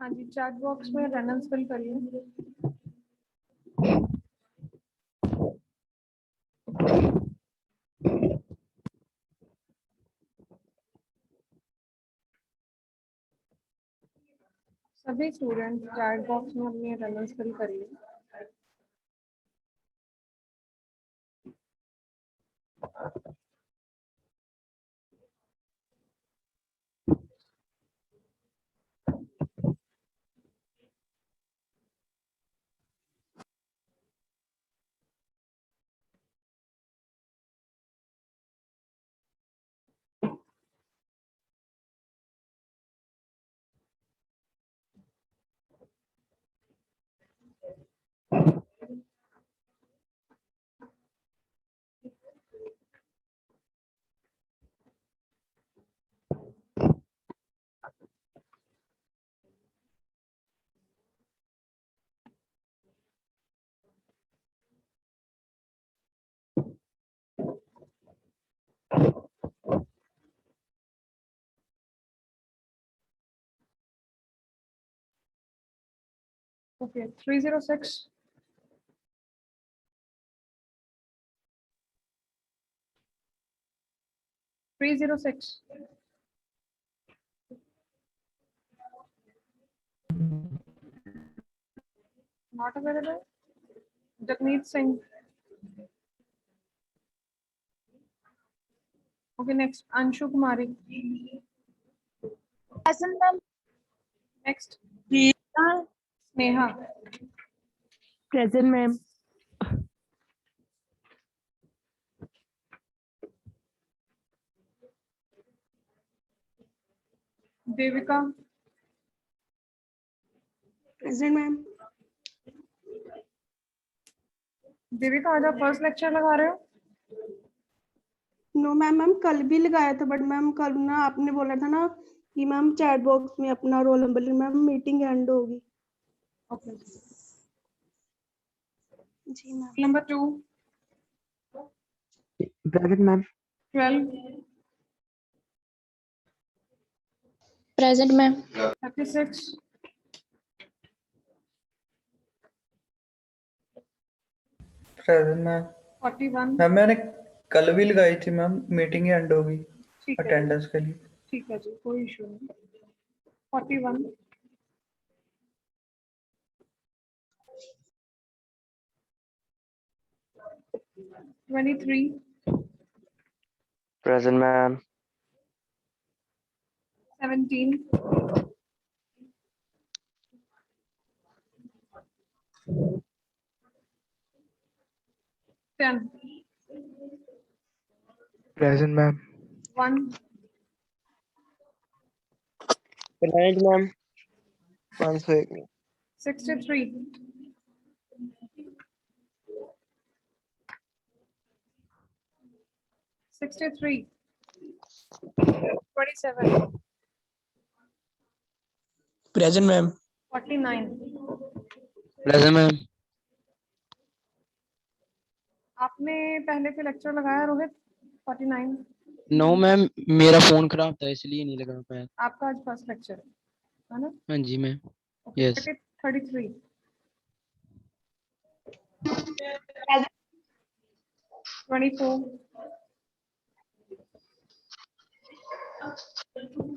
हाँ जी, chat box में Reynolds fill करिए। सभी स्टूडेंट चैट बॉक्स में अपनी रेनल्स फिल करिए। Okay, 306 306 not available. Jagmeet Singh. Okay, next Anshu Kumari. Present, ma'am. Next Geeta. Sneha. Present, ma'am. Devika. Present, ma'am. Devika, आज आप फर्स्ट लेक्चर लगा रहे हो? नो मैम, मैम कल भी लगाया था, बट मैम कल ना आपने बोला था ना कि मैम चैट बॉक्स में अपना roll number, ma'am meeting and होगी। ओके जी ma'am. Number 2। Present, ma'am. 12। Present, ma'am. 36। present, ma'am. 41। Ma'am मैंने कल भी लगाई थी मैम, मीटिंग ही एंड होगी ठीक है, अटेंडेंस के लिए। ठीक है जी, कोई इशू नहीं। 41। 23। Present, ma'am. 17। 10। Present, ma'am. 1। Present, ma'am. 101. 63। 63। 27। Present, ma'am. 49। Present, ma'am. आपने पहले भी लेक्चर लगाया रोहित? 49। No, ma'am. मेरा फोन खराब था इसलिए नहीं लगा पाया। आपका आज फर्स्ट लेक्चर है ना? हाँ जी ma'am. Okay, Yes. 33। 24।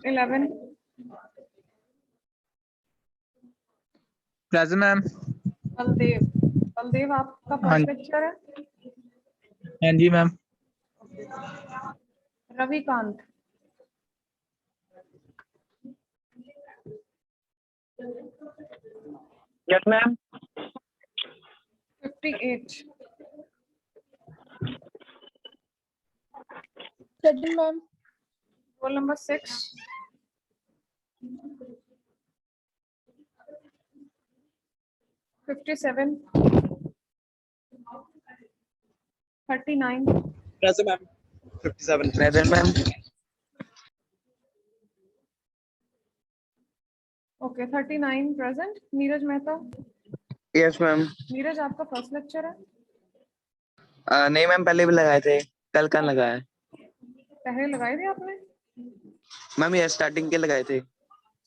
11। Present, ma'am. Baldev. Baldev, आपका फर्स्ट लेक्चर है? हाँ जी ma'am. Ravikant. Yes, ma'am. 58। Present, ma'am. Roll number 6। 57। 39। Present, ma'am. 57. Present, ma'am. Okay, 39 present. Neeraj Mehta. Yes, ma'am. Neeraj, आपका फर्स्ट लेक्चर है? नहीं मैम, पहले भी लगाए थे, कल का लगाया। पहले लगाए थे आपने? मैम ये स्टार्टिंग के लगाए थे।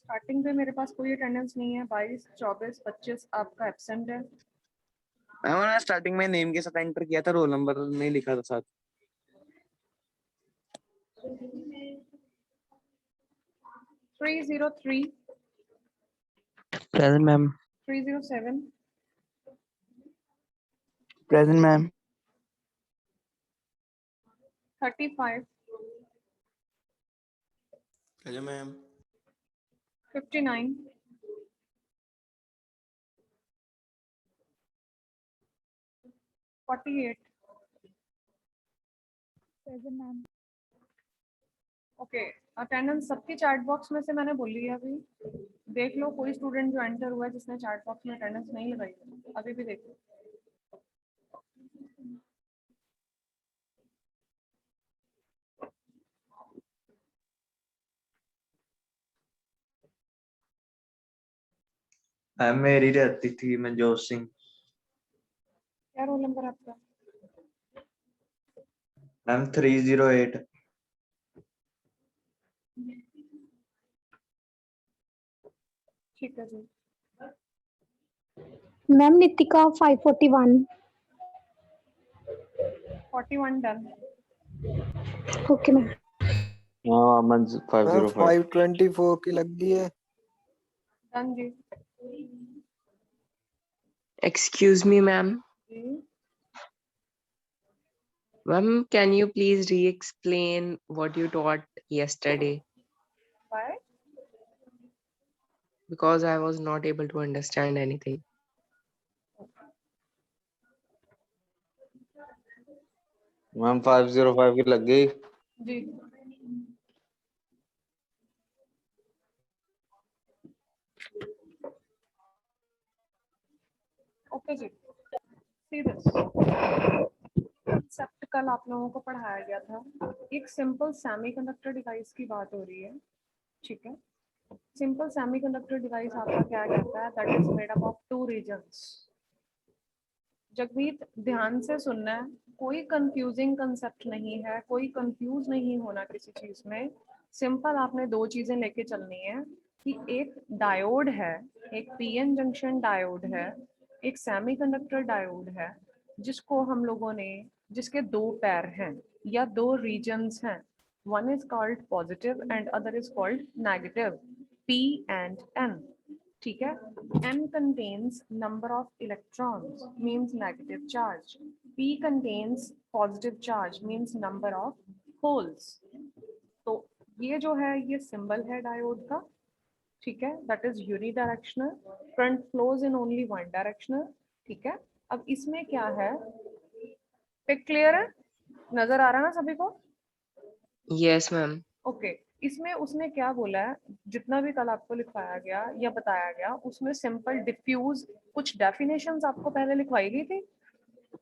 स्टार्टिंग पे मेरे पास कोई अटेंडेंस नहीं है, 22, 24, 25 आपका एब्सेंट है। मैंने स्टार्टिंग में नेम के साथ एंटर किया था, रोल नंबर नहीं लिखा था साथ। 303, present ma'am. 307, present ma'am. 35, present ma'am. 59, 48। Present ma'am. Okay, attendance सबकी चैट बॉक्स में से मैंने बोली है अभी। देख लो कोई स्टूडेंट जो एंटर हुआ है जिसने चैट बॉक्स में अटेंडेंस नहीं लगाई है, अभी भी देख लो। मैम मेरी रहती थी मनजोत सिंह। क्या रोल नंबर आपका? मैम 308। ठीक है जी। Ma'am Nitika 541। 41 done. Okay ma'am. हाँ अमन 505। 524 की लग गई है। डन जी। Excuse me, ma'am. जी Ma'am, can you please re-explain what you taught yesterday? Bye. Because I was not able to understand anything. Ma'am 505 की लग गई। जी ओके जी। सी दिस कंसेप्ट कल आप लोगों को पढ़ाया गया था। एक सिंपल सेमीकंडक्टर डिवाइस की बात हो रही है, ठीक है। सिंपल सेमीकंडक्टर डिवाइस आपका क्या कहता है? That is made up of 2 reasons. Jagmeet ध्यान से सुनना है, कोई कंफ्यूजिंग कंसेप्ट नहीं है, कोई कंफ्यूज नहीं होना किसी चीज में। सिंपल आपने 2 चीजें लेके चलनी है कि एक डायोड है, एक पीएन जंक्शन डायोड है, एक सेमीकंडक्टर डायोड है, जिसको हम लोगों ने, जिसके 2 पैर हैं या 2 रीजन्स हैं। One is called positive and other is called negative, P and N, ठीक है। n contains number of electrons means negative charge, p contains positive charge means number of holes। तो ये जो है ये सिंबल है डायोड का, ठीक है। That is unidirectional, current flows in only one directional, ठीक है। अब इसमें क्या है, पिक क्लियर है, नजर आ रहा है ना सभी को? Yes, ma'am. ओके इसमें उसने क्या बोला है, जितना भी कल आपको लिखवाया गया या बताया गया उसमें सिंपल डिफ्यूज कुछ डेफिनेशंस आपको पहले लिखवाई गई थी,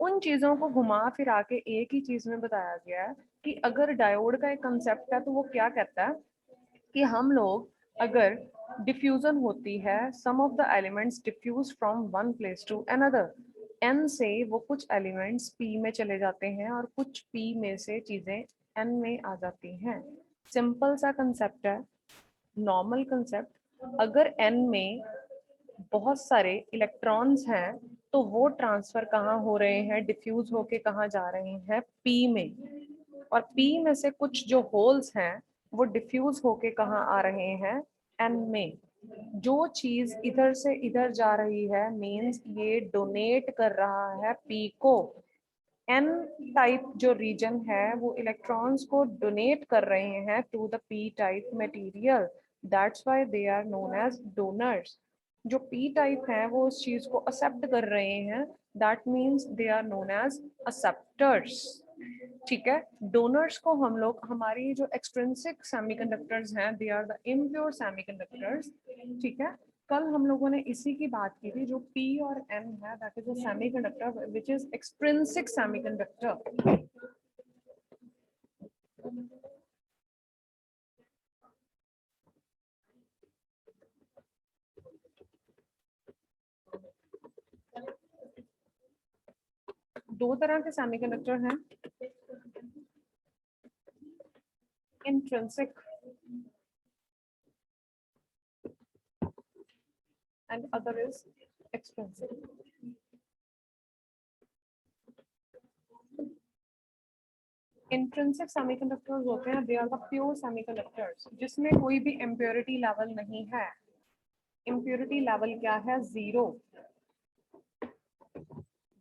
उन चीजों को घुमा फिरा के एक ही चीज में बताया गया है कि अगर डायोड का एक कंसेप्ट है तो वो क्या कहता है कि हम लोग अगर डिफ्यूजन होती है, some of the elements diffuse from one place to another, N से वो कुछ एलिमेंट्स पी में चले जाते हैं और कुछ पी में से चीजें एन में आ जाती हैं। सिंपल सा कंसेप्ट है, नॉर्मल कंसेप्ट। अगर एन में बहुत सारे इलेक्ट्रॉन्स हैं तो वो ट्रांसफर कहाँ हो रहे हैं, डिफ्यूज होके कहाँ जा रहे हैं, पी में। और पी में से कुछ जो होल्स हैं वो डिफ्यूज होके कहाँ आ रहे हैं, एन में। जो चीज इधर से इधर जा रही है मींस ये डोनेट कर रहा है पी को। एन टाइप जो रीजन है वो इलेक्ट्रॉन्स को डोनेट कर रहे हैं to the P type material, that's why they are known as donors. जो पी टाइप है वो उस चीज को एक्सेप्ट कर रहे हैं, that means they are known as acceptors, ठीक है। डोनर्स को हम लोग, हमारी जो एक्सट्रिंसिक सेमीकंडक्टर्स हैं they are the impure semiconductors, ठीक है। कल हम लोगों ने इसी की बात की थी, जो P और N है that is a semiconductor which is extrinsic semiconductor. दो तरह के सेमीकंडक्टर हैं, intrinsic and other is expensive. Intrinsic semiconductors होते हैं, they are the pure semiconductors जिसमें कोई भी impurity level नहीं है. Impurity level क्या है? 0.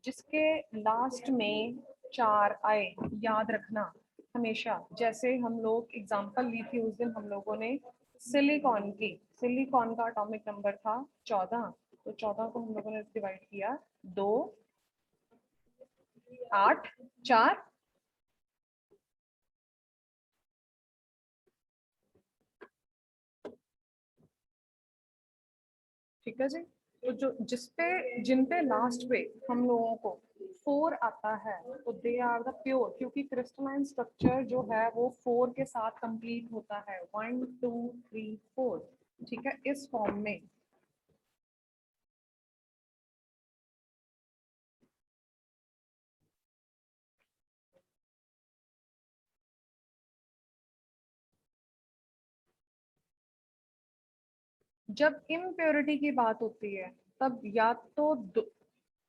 जिसके लास्ट में 4 आए, याद रखना हमेशा. जैसे हम लोग एग्जांपल ली थी उस दिन हम लोगों ने सिलिकॉन की. सिलिकॉन का एटॉमिक नंबर था 14. तो 14 को हम लोगों ने डिवाइड किया 2, 8, 4. ठीक है जी. तो जो जिन पे लास्ट पे हम लोगों को 4 आता है तो दे आर द प्योर, क्योंकि क्रिस्टलाइन स्ट्रक्चर जो है वो 4 के साथ कंप्लीट होता है. 1 2 3 4. ठीक है, इस फॉर्म में. जब इम्प्योरिटी की बात होती है तब या तो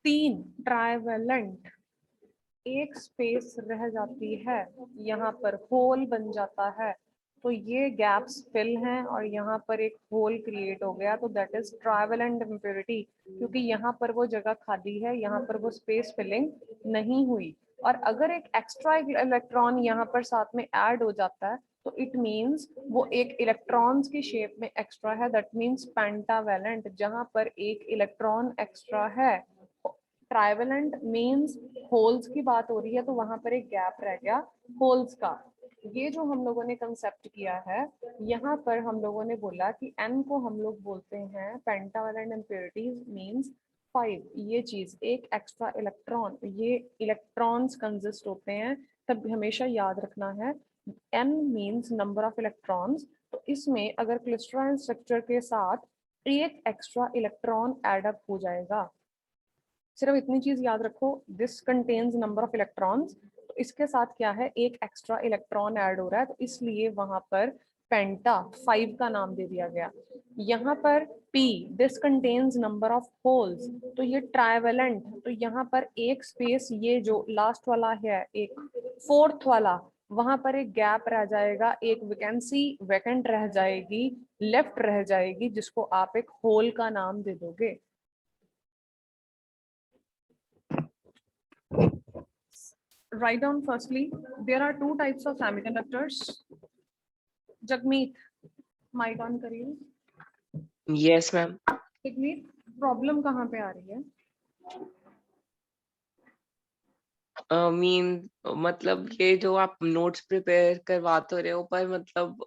3 ट्राइवेलेंट, एक स्पेस रह जाती है, यहाँ पर होल बन जाता है, तो ये गैप्स फिल हैं और यहाँ पर एक होल क्रिएट हो गया, तो दैट इज ट्राइवेलेंट इम्प्योरिटी. क्योंकि यहाँ पर वो जगह खाली है, यहाँ पर वो स्पेस फिलिंग नहीं हुई. और अगर एक एक्स्ट्रा इलेक्ट्रॉन यहाँ पर साथ में ऐड हो जाता है तो इट मीन्स वो एक इलेक्ट्रॉन्स की शेप में एक्स्ट्रा है. दैट मीन्स पेंटावेलेंट, जहाँ पर एक इलेक्ट्रॉन एक्स्ट्रा है. ट्राइवेलेंट मीन्स होल्स की बात हो रही है, तो वहां पर एक गैप रह गया होल्स का. ये जो हम लोगों ने कंसेप्ट किया है, यहाँ पर हम लोगों ने बोला कि n को हम लोग बोलते हैं पेंटावेलेंट इम्प्योरिटीज मीन्स 5. ये चीज एक एक्स्ट्रा इलेक्ट्रॉन, ये इलेक्ट्रॉन्स कंसिस्ट होते हैं, तब हमेशा याद रखना है n means number of electrons. तो इसमें अगर क्लिस्टराइन स्ट्रक्चर के साथ एक एक्स्ट्रा इलेक्ट्रॉन एड अप हो जाएगा, सिर्फ इतनी चीज याद रखो, this contains number of electrons. तो इसके साथ क्या है, एक एक्स्ट्रा इलेक्ट्रॉन ऐड हो रहा है, तो इसलिए वहां पर पेंटा 5 का नाम दे दिया गया. यहाँ पर P, this contains number of holes, तो ये ट्राइवेलेंट, तो यहाँ पर एक स्पेस, ये जो लास्ट वाला है एक 4th वाला, वहां पर एक गैप रह जाएगा, एक वैकेंसी वैकेंट रह जाएगी, लेफ्ट रह जाएगी, जिसको आप एक होल का नाम दे दोगे. Write down firstly, there are 2 types of semiconductors. Jagmeet, mic on करिए. Yes, ma'am. जगमीत, प्रॉब्लम कहाँ पे आ रही है? मतलब ये जो आप नोट्स प्रिपेयर करवा तो रहे हो, पर मतलब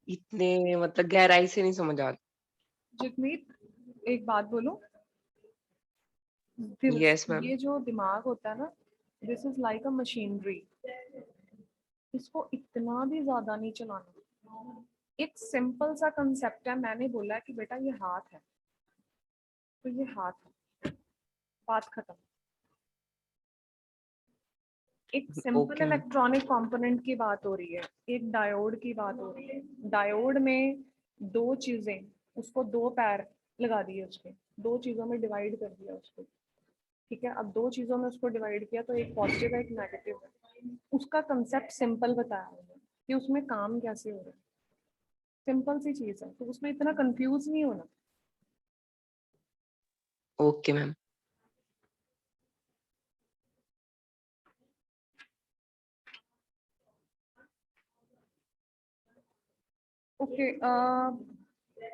इतने मतलब गहराई से नहीं समझ आ रहा. जगमीत, एक बात बोलो. Yes, ma'am. ये जो दिमाग होता है ना, this is like a machinery. इसको इतना भी ज्यादा नहीं चलाना. एक सिंपल सा कंसेप्ट है, मैंने बोला कि बेटा ये हाथ है, तो ये हाथ है, बात खत्म. एक सिंपल Okay. इलेक्ट्रॉनिक कंपोनेंट की बात हो रही है, एक डायोड की बात हो रही है. डायोड में 2 चीजें, उसको 2 पैर लगा दिए, उसके 2 चीजों में डिवाइड कर दिया उसको. ठीक है, अब 2 चीजों में उसको डिवाइड किया, तो एक पॉजिटिव है एक नेगेटिव है. उसका कंसेप्ट सिंपल बताया है कि उसमें काम कैसे हो रहा है. सिंपल सी चीज है, तो उसमें इतना कंफ्यूज नहीं होना. Okay, ma'am. Okay,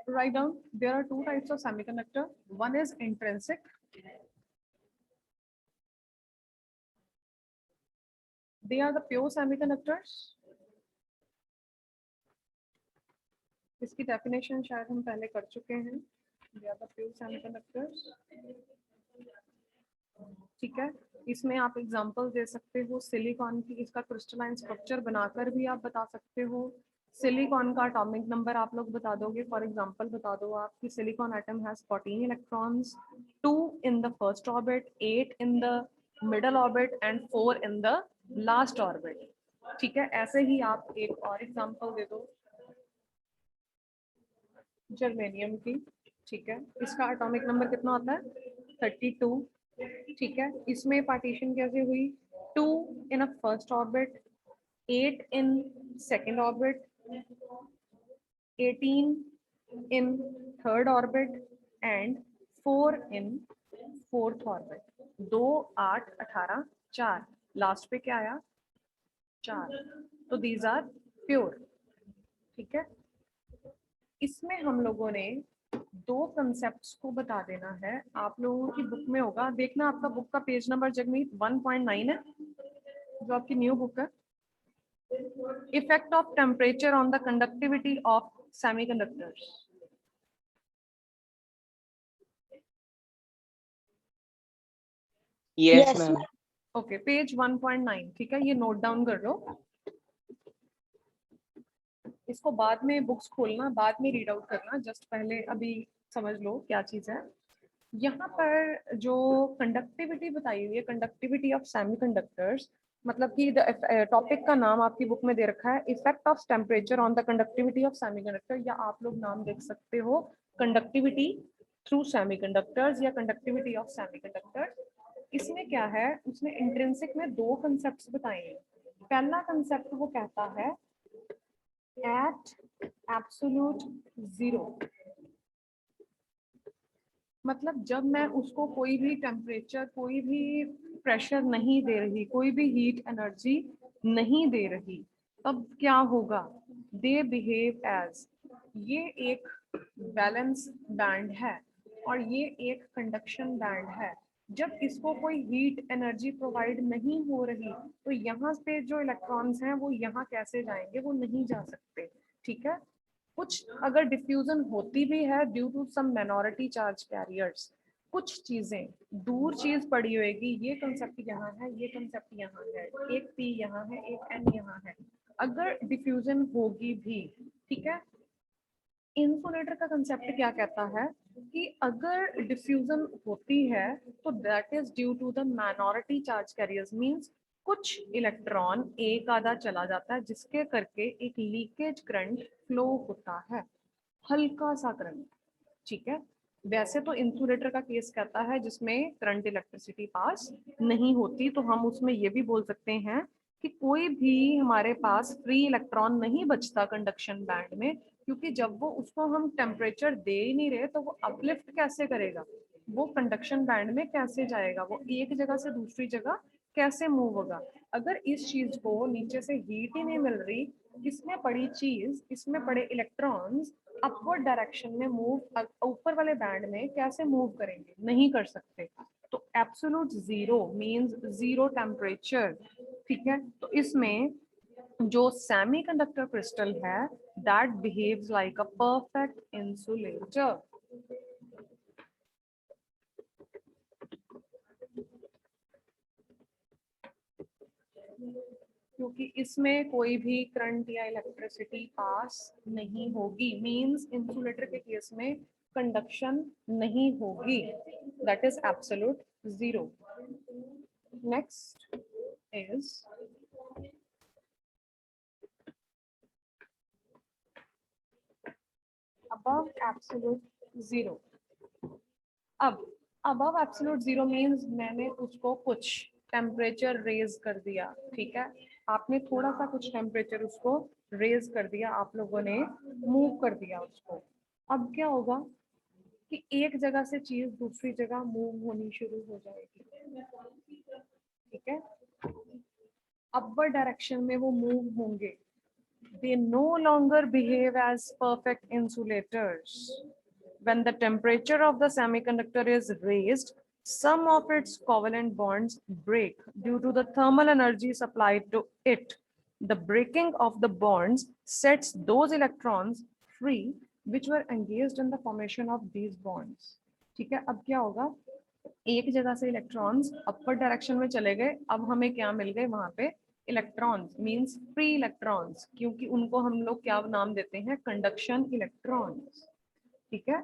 write down, there are 2 types of semiconductor. One is intrinsic. They are the pure semiconductors. इसकी डेफिनेशन शायद हम पहले कर चुके हैं. They are the pure semiconductors. ठीक है, इसमें आप एग्जांपल दे सकते हो सिलिकॉन की, इसका क्रिस्टलाइन स्ट्रक्चर बनाकर भी आप बता सकते हो. सिलिकॉन का एटॉमिक नंबर आप लोग बता दोगे. फॉर एग्जांपल बता दो आप कि silicon atom has 14 electrons, 2 in the first orbit, 8 in the middle orbit and 4 in the last orbit. ठीक है, ऐसे ही आप एक और एग्जांपल दे दो जर्मेनियम की. ठीक है, इसका एटॉमिक नंबर कितना होता है 32। ठीक है, इसमें पार्टीशन कैसे हुई, 2 in a first orbit, 8 in second orbit, 18 in third orbit and 4 in fourth orbit। 2 8 18 4, last पे क्या आया 4। तो these are pure। ठीक है, इसमें हम लोगों ने दो कंसेप्ट्स को बता देना है। आप लोगों की बुक में होगा, देखना आपका बुक का पेज नंबर जगमीत 1.9 है जो आपकी न्यू बुक है। Effect of temperature on the conductivity of semiconductors. Yes Yes, ma'am. Okay, page 1.9। ठीक है, ये नोट डाउन कर लो, इसको बाद में बुक्स खोलना, बाद में रीड आउट करना, जस्ट पहले अभी समझ लो क्या चीज है। यहाँ पर जो कंडक्टिविटी बताई हुई है, कंडक्टिविटी ऑफ सेमीकंडक्टर्स, मतलब कि टॉपिक का नाम आपकी बुक में दे रखा है effect of temperature on the conductivity of semiconductor, या आप लोग नाम देख सकते हो कंडक्टिविटी थ्रू सेमीकंडक्टर्स या कंडक्टिविटी ऑफ सेमीकंडक्टर्स। इसमें क्या है, उसने इंट्रिंसिक में दो कंसेप्ट्स बताए हैं। पहला कंसेप्ट वो कहता है एट एब्सोल्यूट जीरो, मतलब जब मैं उसको कोई भी टेम्परेचर, कोई भी प्रेशर नहीं दे रही, कोई भी हीट एनर्जी नहीं दे रही, तब क्या होगा, दे बिहेव एज, ये एक बैलेंस बैंड है और ये एक कंडक्शन बैंड है। जब इसको कोई हीट एनर्जी प्रोवाइड नहीं हो रही तो यहाँ पे जो इलेक्ट्रॉन्स हैं वो यहाँ कैसे जाएंगे, वो नहीं जा सकते। ठीक है, कुछ अगर डिफ्यूजन होती भी है due to some minority charge carriers, कुछ चीजें दूर चीज पड़ी होगी, ये कंसेप्ट यहाँ है, ये कंसेप्ट यहाँ है, एक पी यहाँ है, एक एन यहाँ है, अगर डिफ्यूजन होगी भी। ठीक है, इंसुलेटर का कंसेप्ट क्या कहता है कि अगर डिफ्यूजन होती है तो that is due to the minority charge carriers, means कुछ इलेक्ट्रॉन एक आधा चला जाता है जिसके करके एक लीकेज करंट फ्लो होता है, हल्का सा करंट। ठीक है, वैसे तो इंसुलेटर का केस कहता है जिसमें करंट इलेक्ट्रिसिटी पास नहीं होती, तो हम उसमें ये भी बोल सकते हैं कि कोई भी हमारे पास फ्री इलेक्ट्रॉन नहीं बचता कंडक्शन बैंड में, क्योंकि जब वो उसको हम टेम्परेचर दे ही नहीं रहे तो वो अपलिफ्ट कैसे करेगा, वो कंडक्शन बैंड में कैसे जाएगा, वो एक जगह से दूसरी जगह कैसे मूव होगा। अगर इस चीज को नीचे से हीट ही नहीं मिल रही, इसमें पड़ी चीज, इसमें पड़े इलेक्ट्रॉन्स अपवर्ड डायरेक्शन में मूव, ऊपर वाले बैंड में कैसे मूव करेंगे, नहीं कर सकते। तो absolute zero means zero temperature. ठीक है, तो इसमें जो सेमीकंडक्टर क्रिस्टल है that behaves like a perfect insulator. क्योंकि इसमें कोई भी करंट या इलेक्ट्रिसिटी पास नहीं होगी, मींस इंसुलेटर के केस में कंडक्शन नहीं होगी, that is absolute zero. Next is above absolute zero। अब above absolute zero मींस मैंने उसको कुछ टेम्परेचर रेज कर दिया। ठीक है, आपने थोड़ा सा कुछ टेम्परेचर उसको रेज कर दिया, आप लोगों ने मूव कर दिया उसको। अब क्या होगा कि एक जगह से चीज दूसरी जगह मूव होनी शुरू हो जाएगी। ठीक है, अपवर्ड डायरेक्शन में वो मूव होंगे। They no longer behave as perfect insulators. When the temperature of the semiconductor is raised, some of its covalent bonds break due to the thermal energy supplied to it. The breaking of the bonds sets those electrons free which were engaged in the formation of these bonds. ठीक है, अब क्या होगा, एक जगह से electrons upper direction में चले गए, अब हमें क्या मिल गए वहां पे, इलेक्ट्रॉन्स मींस फ्री इलेक्ट्रॉन्स, क्योंकि उनको हम लोग क्या नाम देते हैं, कंडक्शन इलेक्ट्रॉन्स। ठीक है,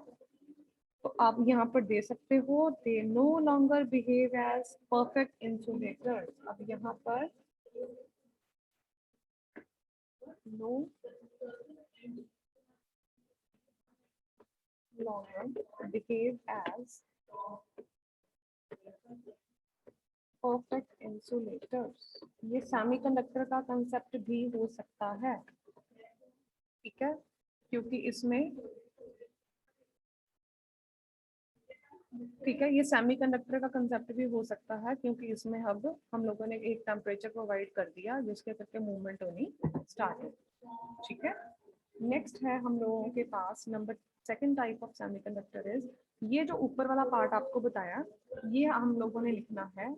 तो आप यहाँ पर दे सकते हो they no longer behave as perfect insulators. अब यहाँ पर no long behave as perfect insulators. ये सेमीकंडक्टर का कंसेप्ट भी हो सकता है, ठीक है, क्योंकि इसमें, ठीक है, ये सेमीकंडक्टर का कंसेप्ट भी हो सकता है क्योंकि इसमें अब हम लोगों ने एक टेम्परेचर प्रोवाइड कर दिया जिसके करके मूवमेंट होनी स्टार्ट है, ठीक है। नेक्स्ट है हम लोगों के पास number second type of semiconductor is, ये जो ऊपर वाला पार्ट आपको बताया ये हम लोगों ने लिखना है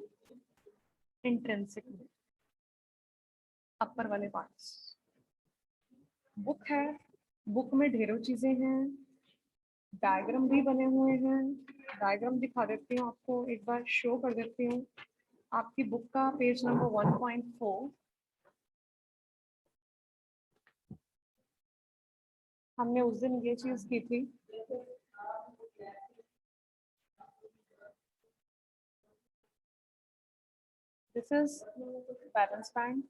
इंट्रिंसिक में, अपर वाले पार्ट्स। बुक है, बुक में ढेरों चीजें हैं, डायग्राम भी बने हुए हैं, डायग्राम दिखा देती हूँ आपको, एक बार शो कर देती हूँ। आपकी बुक का पेज नंबर 1.4, हमने उस दिन ये चीज की थी, this is balance band,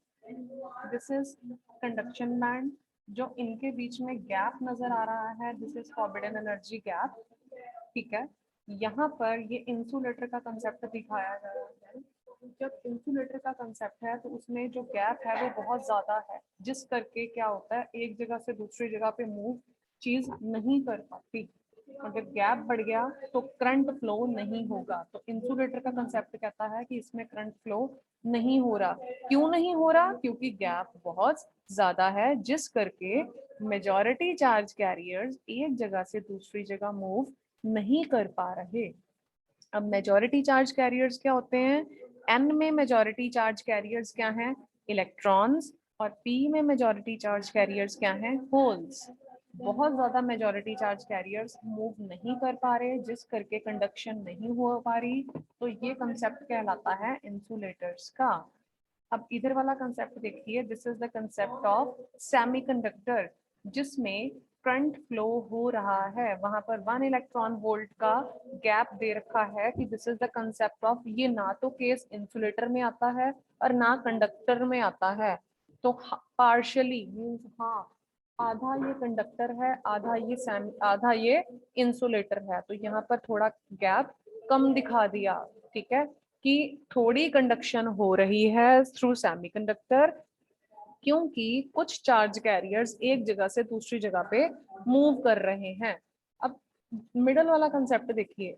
this is conduction band, जो इनके बीच में गैप नजर आ रहा है this is forbidden energy gap, ठीक है। यहाँ पर ये इंसुलेटर का कंसेप्ट दिखाया जा रहा है। जब इंसुलेटर का कंसेप्ट है तो उसमें जो गैप है वो बहुत ज्यादा है, जिस करके क्या होता है एक जगह से दूसरी जगह पे मूव चीज नहीं कर पाती। अगर गैप बढ़ गया तो करंट फ्लो नहीं होगा, तो इंसुलेटर का कंसेप्ट कहता है कि इसमें करंट फ्लो नहीं हो रहा। क्यों नहीं हो रहा? क्योंकि गैप बहुत ज्यादा है, जिस करके मेजॉरिटी चार्ज कैरियर्स एक जगह से दूसरी जगह मूव नहीं कर पा रहे। अब मेजॉरिटी चार्ज कैरियर्स क्या होते हैं? एन में मेजॉरिटी चार्ज कैरियर्स क्या हैं? इलेक्ट्रॉन्स। और पी में मेजॉरिटी चार्ज कैरियर्स क्या हैं? होल्स। बहुत ज्यादा मेजॉरिटी चार्ज कैरियर्स मूव नहीं कर पा रहे, जिस करके कंडक्शन नहीं हो पा रही, तो ये कंसेप्ट कहलाता है इंसुलेटर्स का। अब इधर वाला कंसेप्ट देखिए, this is the concept of semiconductor, जिसमें करंट फ्लो हो रहा है, वहां पर 1 इलेक्ट्रॉन वोल्ट का गैप दे रखा है कि this is the concept of, ये ना तो केस इंसुलेटर में आता है और ना कंडक्टर में आता है, तो पार्शियली मींस हाँ, आधा ये कंडक्टर है, आधा ये इंसुलेटर है, तो यहाँ पर थोड़ा गैप कम दिखा दिया, ठीक है, कि थोड़ी कंडक्शन हो रही है थ्रू सेमीकंडक्टर, क्योंकि कुछ चार्ज कैरियर्स एक जगह से दूसरी जगह पे मूव कर रहे हैं। अब मिडल वाला कंसेप्ट देखिए,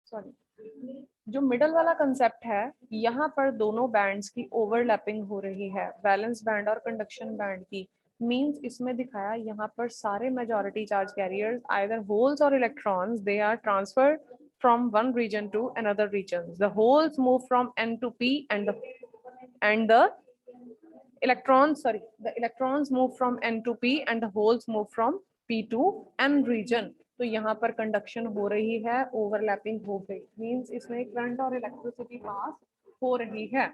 सॉरी, जो मिडल वाला कंसेप्ट है, यहाँ पर दोनों बैंड्स की ओवरलैपिंग हो रही है, बैलेंस बैंड और कंडक्शन बैंड की। मींस इसमें दिखाया यहाँ पर सारे majority charge carriers either holes और electrons, they are transferred from one region to another region. The holes move from N to P and the electrons move from N to P and the holes move from P to N region. तो यहाँ पर conduction हो रही है, overlapping हो गई, means इसमें current और इलेक्ट्रिसिटी पास हो रही है,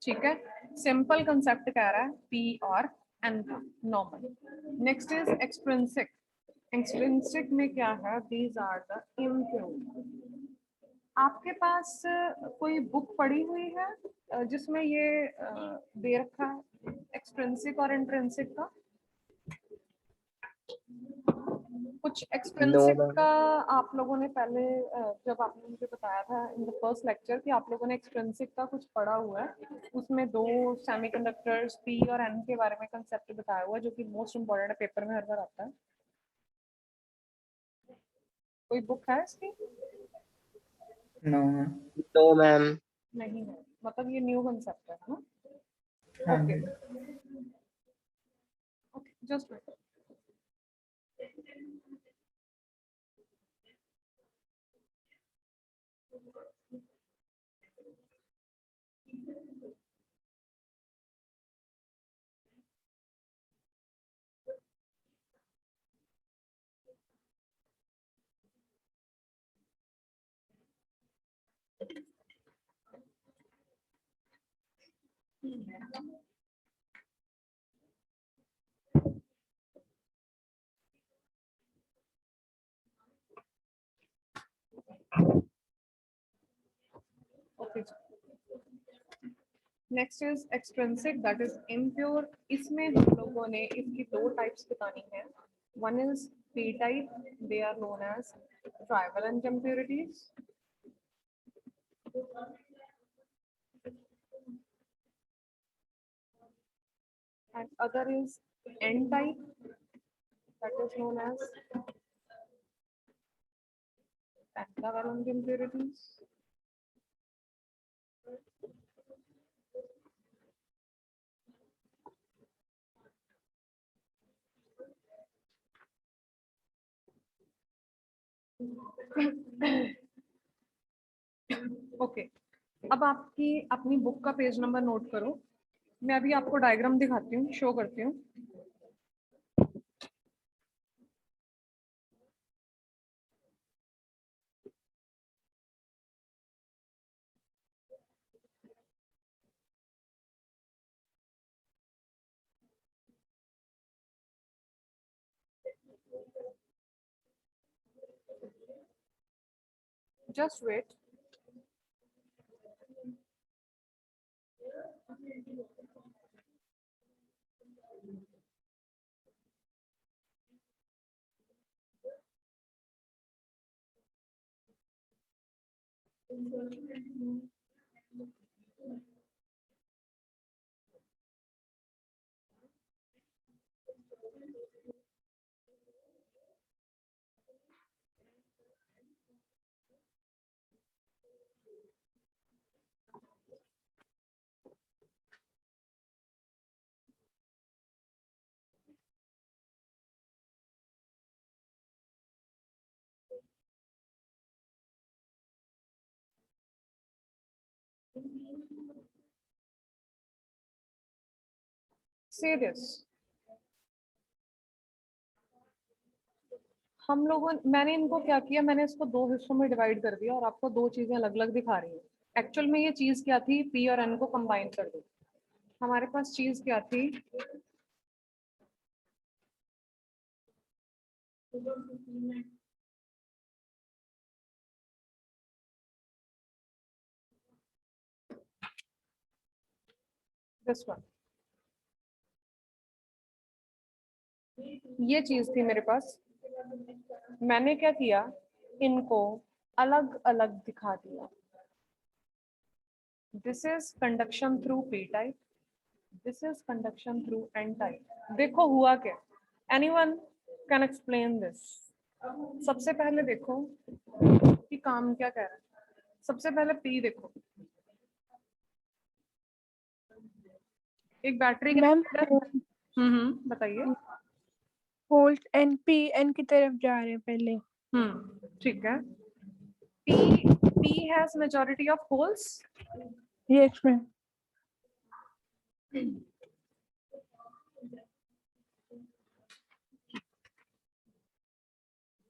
ठीक है। सिंपल कंसेप्ट कह रहा है P और N का normal. Next is extrinsic. Extrinsic में क्या है? These are the impure. आपके पास कोई बुक पड़ी हुई है जिसमें ये दे रखा है एक्सट्रिंसिक और इंट्रिंसिक का? कुछ एक्सट्रिंसिक No, का आप लोगों ने पहले जब आपने मुझे बताया था इन द फर्स्ट लेक्चर कि आप लोगों ने एक्सट्रिंसिक का कुछ पढ़ा हुआ है, उसमें दो सेमीकंडक्टर्स P और N के बारे में कंसेप्ट बताया हुआ है, जो कि मोस्ट इम्पोर्टेंट है, पेपर में हर बार आता है। कोई बुक है इसकी? No no, ma'am. नहीं है, मतलब ये न्यू कंसेप्ट है ना? हाँ ओके जी। Okay, just wait. Okay, next is extrinsic, that is impure. इसमें हम लोगों ने इसकी दो टाइप्स बतानी है। One is P type, they are known as trivalent impurities. And other is N type, that is known as pentavalent impurities. Okay, अब आपकी अपनी बुक का पेज नंबर नोट करो। मैं अभी आपको डायग्राम दिखाती हूँ, शो करती हूँ। Just wait. Say this. हम लोगों, मैंने इनको क्या किया, मैंने इसको दो हिस्सों में डिवाइड कर दिया और आपको दो चीजें अलग अलग दिखा रही है। एक्चुअल में ये चीज क्या थी, P और N को कंबाइन कर दो। हमारे पास चीज क्या थी, दिस वन। ये चीज थी मेरे पास। मैंने क्या किया, इनको अलग अलग दिखा दिया। This is conduction through P type, this is conduction through N type. देखो हुआ क्या, एनीवन कैन एक्सप्लेन दिस? सबसे पहले देखो कि काम क्या कह रहा है। सबसे पहले P देखो, एक बैटरी मैम बताइए। होल्ड एन पी एन की तरफ जा रहे हैं पहले। ठीक है। P has majority of holes. Yes ma'am.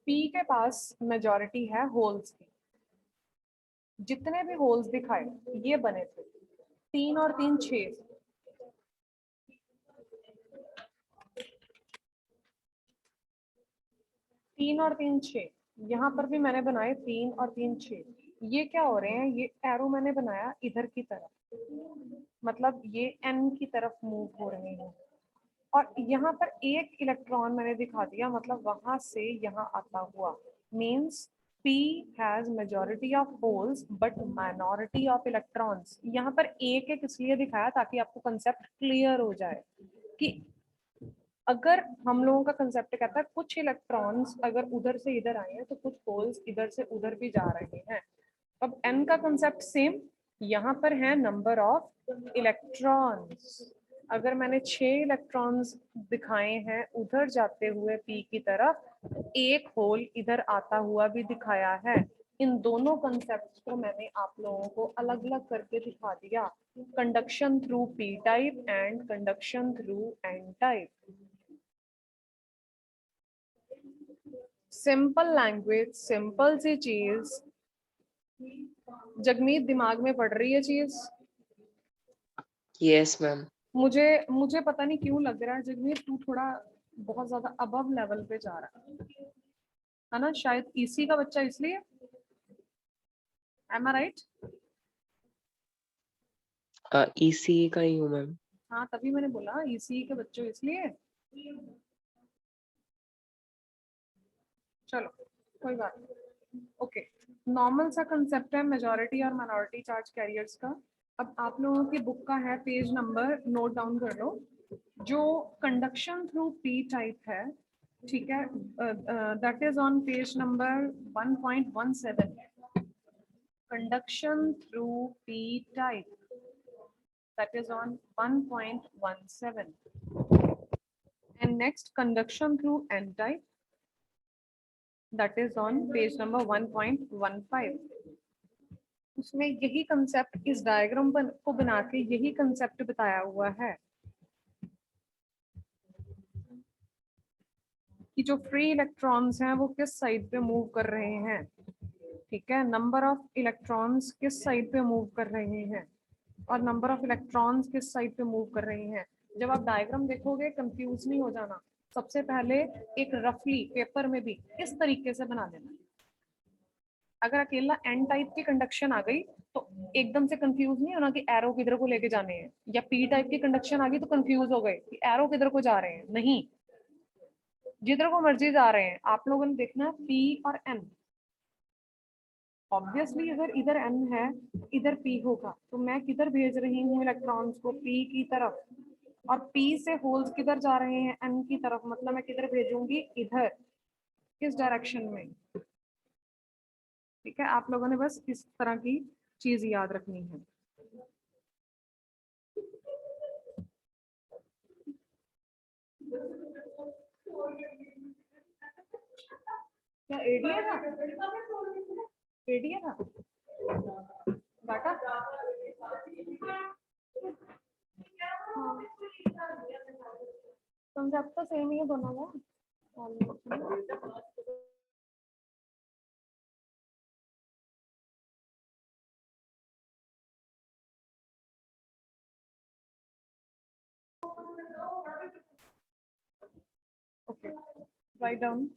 P के पास मेजॉरिटी है होल्स की। जितने भी होल्स दिखाए ये बने थे 3 और 3 6। तीन और 3 6, यहाँ पर भी मैंने बनाए 3 और 3 6। ये क्या हो रहे हैं, ये एरो मैंने बनाया इधर की तरफ, मतलब ये N की तरफ मूव हो रहे हैं। और यहाँ पर एक इलेक्ट्रॉन मैंने दिखा दिया, मतलब वहां से यहाँ आता हुआ। Means P has majority of holes but minority of electrons। यहाँ पर एक एक इसलिए दिखाया ताकि आपको कंसेप्ट क्लियर हो जाए कि अगर हम लोगों का कंसेप्ट कहता है कुछ इलेक्ट्रॉन्स अगर उधर से इधर आए हैं तो कुछ होल्स इधर से उधर भी जा रहे हैं। अब N का कंसेप्ट सेम, यहाँ पर है नंबर ऑफ इलेक्ट्रॉन्स। अगर मैंने 6 इलेक्ट्रॉन्स दिखाए हैं उधर जाते हुए P की तरफ, एक होल इधर आता हुआ भी दिखाया है। इन दोनों कंसेप्ट्स को मैंने आप लोगों को अलग अलग करके दिखा दिया, conduction through P type and conduction through N type. Simple language, simple सी चीज। जगमीत दिमाग में पड़ रही है चीज? Yes ma'am. मुझे पता नहीं क्यों लग रहा है जगमीत तू थोड़ा बहुत ज्यादा अबव लेवल पे जा रहा है ना, शायद ईसी का बच्चा इसलिए। एम आई राइट? ईसी का ही हूँ मैम। हाँ तभी मैंने बोला ईसी के बच्चों इसलिए। चलो कोई बात नहीं, ओके। नॉर्मल सा कंसेप्ट है मेजॉरिटी और माइनॉरिटी चार्ज कैरियर्स का। अब आप लोगों की बुक का है पेज नंबर, नोट डाउन कर लो। जो कंडक्शन थ्रू पी टाइप है, ठीक है, that is on page number 1.17। Conduction through P type, that is on 1.17, and next conduction through n type, that is on page number 1.15। उसमें यही concept, इस diagram को बना के यही कंसेप्ट बताया हुआ है कि जो फ्री इलेक्ट्रॉन्स हैं वो किस साइड पे मूव कर रहे हैं, ठीक है, नंबर ऑफ इलेक्ट्रॉन्स किस साइड पे मूव कर रहे हैं और नंबर ऑफ इलेक्ट्रॉन्स किस साइड पे मूव कर रहे हैं। जब आप डायग्राम देखोगे कंफ्यूज नहीं हो जाना, सबसे पहले एक रफली पेपर में भी इस तरीके से बना देना। अगर अकेला एन टाइप की कंडक्शन आ गई तो एकदम से कंफ्यूज नहीं होना कि एरो किधर को लेके जाने हैं, या पी टाइप की कंडक्शन आ गई तो कंफ्यूज हो गए कि एरो किधर को जा रहे हैं। नहीं, जिधर को मर्जी जा रहे हैं, आप लोगों ने देखना पी और एन। ऑब्वियसली अगर इधर n है इधर p होगा, तो मैं किधर भेज रही हूँ इलेक्ट्रॉन्स को, p की तरफ, और p से होल्स किधर जा रहे हैं, n की तरफ, मतलब मैं किधर भेजूंगी, इधर, किस डायरेक्शन में। ठीक है, आप लोगों ने बस इस तरह की चीज याद रखनी है। क्या एडीए था, एडीए था डाटा। कंसेप्ट तो सेम ही है दोनों का। Okay, right down.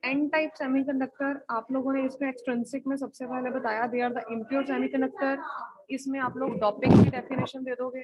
N type semiconductor आप लोगों ने इसमें एक्सट्रिंसिक में सबसे पहले बताया, they are the impure semiconductor. इसमें आप लोग डॉपिंग की डेफिनेशन दे दोगे।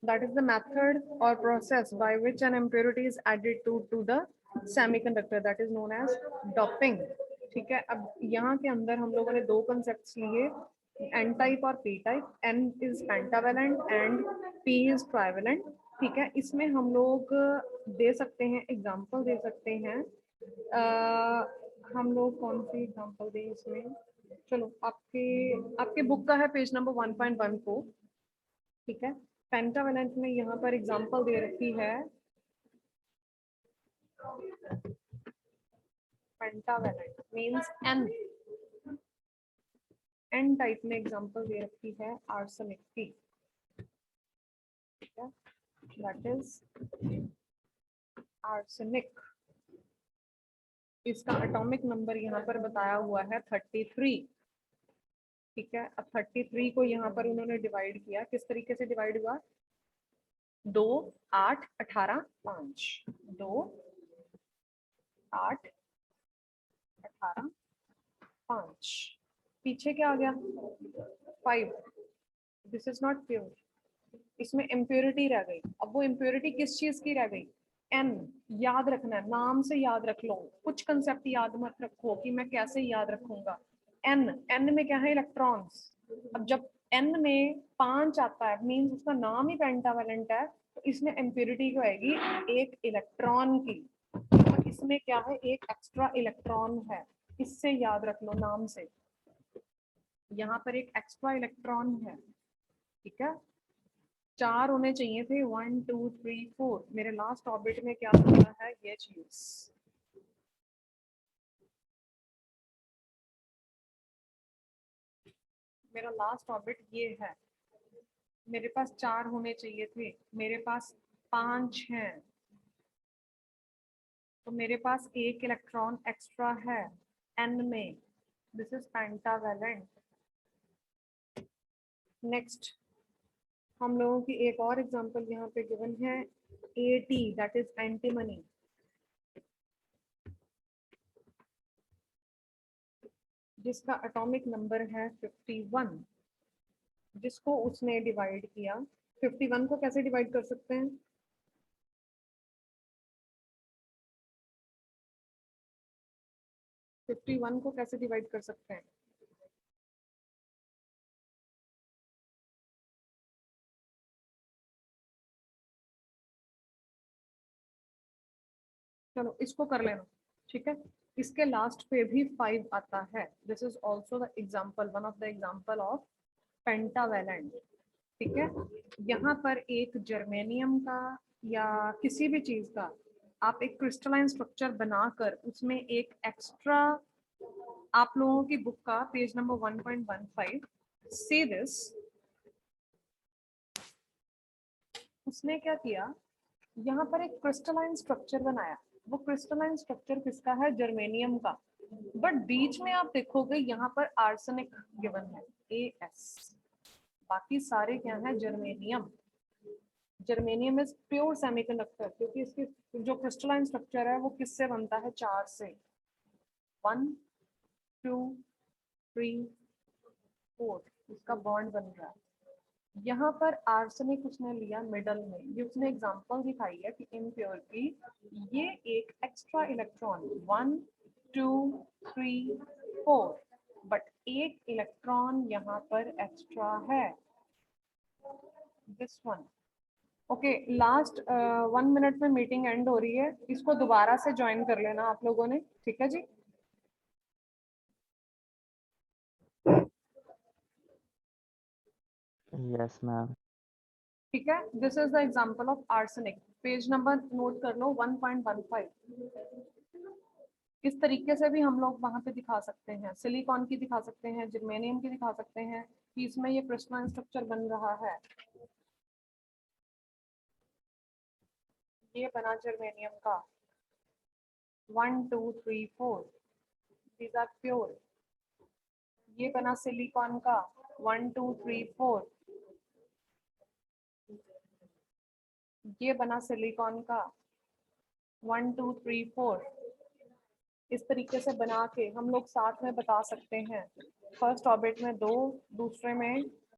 That is the method or process by which an impurity is added to the semiconductor, that is known as doping। ठीक है, अब यहाँ के अंदर हम लोगों ने दो कंसेप्ट लिए, n टाइप और p type. n is pentavalent and p is trivalent. ठीक है, इसमें हम लोग दे सकते हैं, एग्जांपल दे सकते हैं। हम लोग कौन सी एग्जांपल दें इसमें, चलो आपके बुक का है पेज नंबर 1.14। ठीक है, पेंटावेलेंट में यहाँ पर एग्जांपल दे रखी है, pentavalent means n। n type में एग्जांपल दे रखी है आर्सेनिक की। ठीक है, दैट इज आर्सेनिक। इसका एटॉमिक नंबर यहाँ पर बताया हुआ है 33। ठीक है, अब 33 को यहाँ पर उन्होंने डिवाइड किया, किस तरीके से डिवाइड हुआ, 2, 8, 18, 5, 2, 8, 18, 5, पीछे क्या आ गया, 5। दिस इज नॉट प्योर, इसमें इम्प्योरिटी रह गई। अब वो इम्प्योरिटी किस चीज की रह गई, n। याद रखना है, नाम से याद रख लो, कुछ कंसेप्ट याद मत रखो कि मैं कैसे याद रखूंगा। n में क्या है, इलेक्ट्रॉन्स। अब जब n में 5 आता है, मींस उसका नाम ही पेंटावेलेंट है, तो इसमें इम्प्योरिटी क्या आएगी, एक इलेक्ट्रॉन की। तो इसमें क्या है, एक एक्स्ट्रा इलेक्ट्रॉन है, इससे याद रख लो नाम से। यहाँ पर एक एक्स्ट्रा इलेक्ट्रॉन है। ठीक है, 4 होने चाहिए थे, 1 2 3 4। मेरे लास्ट ऑर्बिट में क्या होता है, ये चीज। मेरा लास्ट ऑर्बिट ये है, मेरे पास 4 होने चाहिए थे, मेरे पास 5 हैं। तो मेरे पास एक इलेक्ट्रॉन एक्स्ट्रा है n में, दिस इज पेंटावैलेंट। नेक्स्ट हम लोगों की एक और एग्जांपल यहाँ पे गिवन है AT, दैट इज एंटीमनी। जिसका एटॉमिक नंबर है 51, जिसको उसने डिवाइड किया। 51 को कैसे डिवाइड कर सकते हैं? को कैसे डिवाइड कर सकते हैं? चलो इसको कर लेना, ठीक है। इसके लास्ट पे भी 5 आता है। This is also the example, one of the example of pentavalent, ठीक है। यहाँ पर एक जर्मेनियम का या किसी भी चीज का आप एक क्रिस्टलाइन स्ट्रक्चर बनाकर उसमें एक एक्स्ट्रा, आप लोगों की बुक का पेज नंबर 1.15, सी दिस, उसने क्या किया, यहाँ पर एक क्रिस्टलाइन स्ट्रक्चर बनाया। वो क्रिस्टलाइन स्ट्रक्चर किसका है? जर्मेनियम का। बट बीच में आप देखोगे यहाँ पर आर्सेनिक गिवन है, AS। बाकी सारे क्या है? Germanium. Germanium is pure semiconductor, क्योंकि इसकी जो क्रिस्टलाइन स्ट्रक्चर है वो किससे बनता है? 4 से। 1 2 3 4, इसका बॉन्ड बन रहा है। यहाँ पर आर्सेनिक उसने लिया मिडल में। ये उसने एग्जांपल दिखाई है कि इम्प्योरिटी, ये एक एक्स्ट्रा इलेक्ट्रॉन 1 2 3 4, बट एक इलेक्ट्रॉन यहाँ पर एक्स्ट्रा है, this one. Okay, last 1 minute में मीटिंग एंड हो रही है, इसको दोबारा से ज्वाइन कर लेना आप लोगों ने, ठीक है जी। Yes ma'am. ठीक है, this is the example of arsenic. Page number note कर लो 1.15। इस तरीके से भी हम लोग वहां पे दिखा सकते हैं, सिलिकॉन की दिखा सकते हैं, जर्मेनियम की दिखा सकते हैं कि इसमें ये क्रिस्टलाइन स्ट्रक्चर बन रहा है। ये बना जर्मेनियम का 1 2 3 4, दीज आर प्योर। ये बना सिलिकॉन का 1 2 3 4, ये बना सिलिकॉन का 1 2 3 4। इस तरीके से बना के हम लोग साथ में बता सकते हैं। फर्स्ट ऑर्बिट में 2, दूसरे में